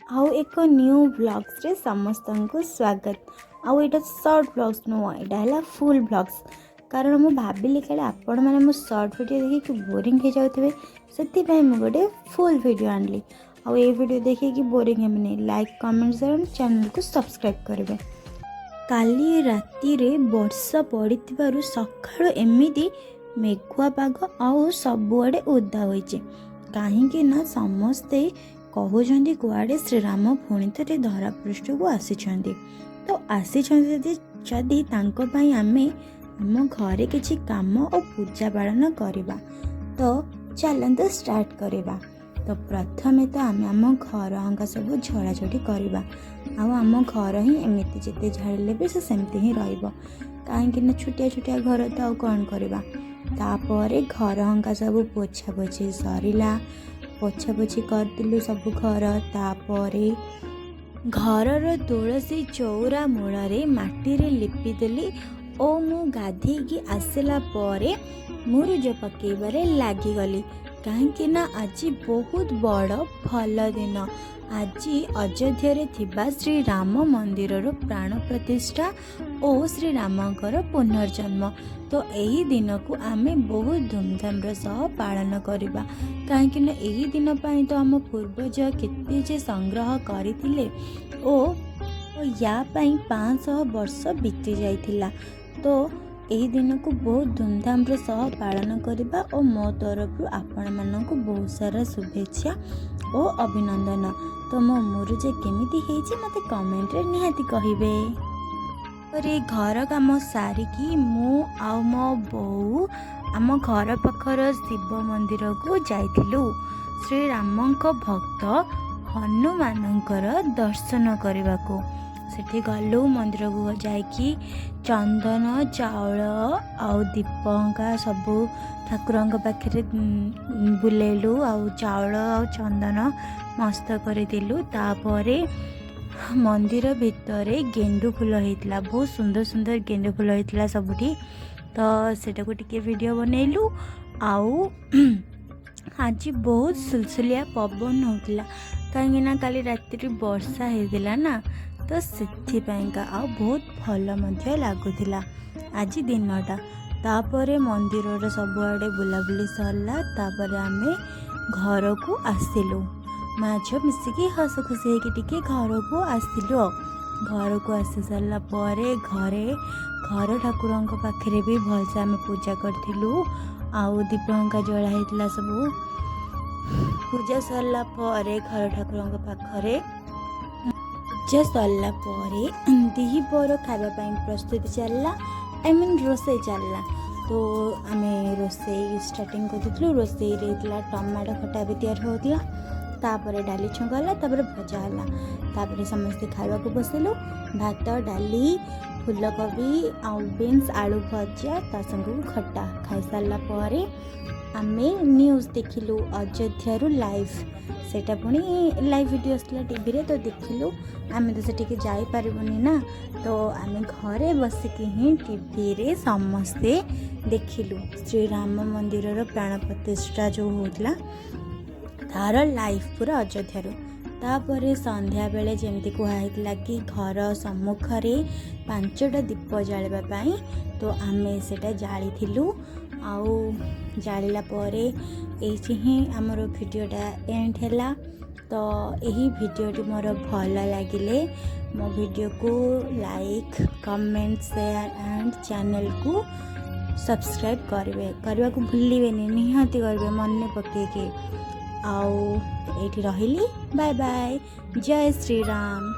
आउ एक new blogs रे समस्त को स्वागत। आउ एटा शॉर्ट ब्लॉग्स नुह, यहाँ है फुल ब्लॉग्स। कारण मुझे भाविली काले आपण मैंने मो शॉर्ट वीडियो देखिए बोरिंग हो जाते से गोटे फुल वीडियो आनली। आउ ये वीडियो देखिए बोरिंग हेनी, लाइक कमेंट शेयर चैनल को सब्सक्राइब करेंगे। काली राति रे वर्षा पड़ी सकाळु एमिति मेघुआ पाग आउ सबुआडे ओदा होइचे। काहींकि ना समस्ते कहते कुआड़े श्रीराम पुणी थे धरापृष्ठ को आसिछन्ति। तो आसिछन्ति जदि तांको पई आमे आम घरे किछि काम और पूजा पालन करिबा। तो चलते स्टार्ट करिबा। तो प्रथमे तो आम आम घर हंका सब झड़ाझड़ी करवा। आम घर ही एमती जिते झाड़िले भी से सेमती ही रहिबो। कहीं छुटिया छुटिया घर तो आउ कौन करवा। तापर घर हंका सब पोछा पोछी सरिला, पोछा पोछी करदिलु सब घर। तापरे घरर तुलसी चौरा मूଳରେ माटीरे लिपिदेली और मु गाधेकी आसला परे मुरुज पकेबारे लागिगली। कहीं आज बहुत बड़ भल दिन। आज अयोध्या रे थिबा श्री राम मंदिर प्राण प्रतिष्ठा और श्री रामकर पुनर्जन्म। तो यही दिन को आमे बहुत धूमधाम सह पालन करवा। कहीं यही दिन पाई तो आम पूर्वज केते संग्रह करथिले और या पाई 500 वर्ष बीती जाइथिला। तो यही दिन को बहुत धूमधाम सह पालन करवा और मो तरफ आपण मानक बहुत सारा शुभेच्छा और अभिनंदन। तो मो मुरुज केमिति हेछि मते कमेंट रे निहाती कहिबे। अरे घर काम सारिकी मु आउ मो बो आम घर पाखर शिव मंदिर को जाइथिलु श्री रामंक भक्त हनुमानंकर दर्शन करने को। सेठी गलु मंदिर को जाइकी चंदन चाउल आउ दीपंका सबू ठाकुर पाखे बुलेलु आउ चाउल आउ चंदन मस्त करदिलु। तापरे मंदिर भितर गेंडु फूल होता, बहुत सुंदर सुंदर गेंडु फूल होता सबुठी। तो सेटा को टिके वीडियो बनैलु। आउ आज बहुत सुलसुलिया पवन होता कहीं काली राति वर्षा होता ना, तो सेथिपाइंका आ बहुत भल मध्य लागुथिला आज दिनटा। तापरे मंदिर सबुआडे बुलाबुली सरला। तापरे आमे घर को आसिलु, माछ मिसिकी हस खुशी होके घर को आसिलु। घर को आसी सारा घरे घर ठाकुर पाखे भी भलसे आम पूजा करूँ। आउ दीपंका जला होता सब पूजा सरला घर ठाकुर पाखरे पूजा सरला दिहिपर खावाई प्रस्तुति चलला। आई मीन रोसे चलला। तो आम रोसे स्टार्टिंग कर रोसे टमाटो खटा भी तैयार होता। तापर डाली छुंगाला, तापर भजा है। तापर समस्ते खावा को बसलु। भात डाली फूलकोबी आउ बीन्स आलू भजा ता संग खट्टा खाई सारा पर आमे न्यूज देखिलु अयोध्या लाइव। सेटा पुणी लाइव वीडियो आसला टीवी रे। तो देखिलु आमे तो सेठी जाई पारिबुनी ना, तो आमे घरे बसिकी ही टीवी रे समस्ते देखिलु श्री राम मंदिर प्राण प्रतिष्ठा जो होतला तार लाइव पूरा अयोध्या। तापर संध्या बेले जमती कहला कि घर सम्मुखरे 5टा दीप जालिबाई। तो आमे सेटा जालिथिलु। आउ जालिला परे एही ही हमर वीडियोटा एंड हैला। तो यही वीडियोटी मोर भल लगिले मो वीडियो को like comment share and channel को सब्सक्राइब करने को भूलिबेनी, निहाती करबे मन पकेके। आउ एठी रहिली। बाय बाय, जय श्री राम।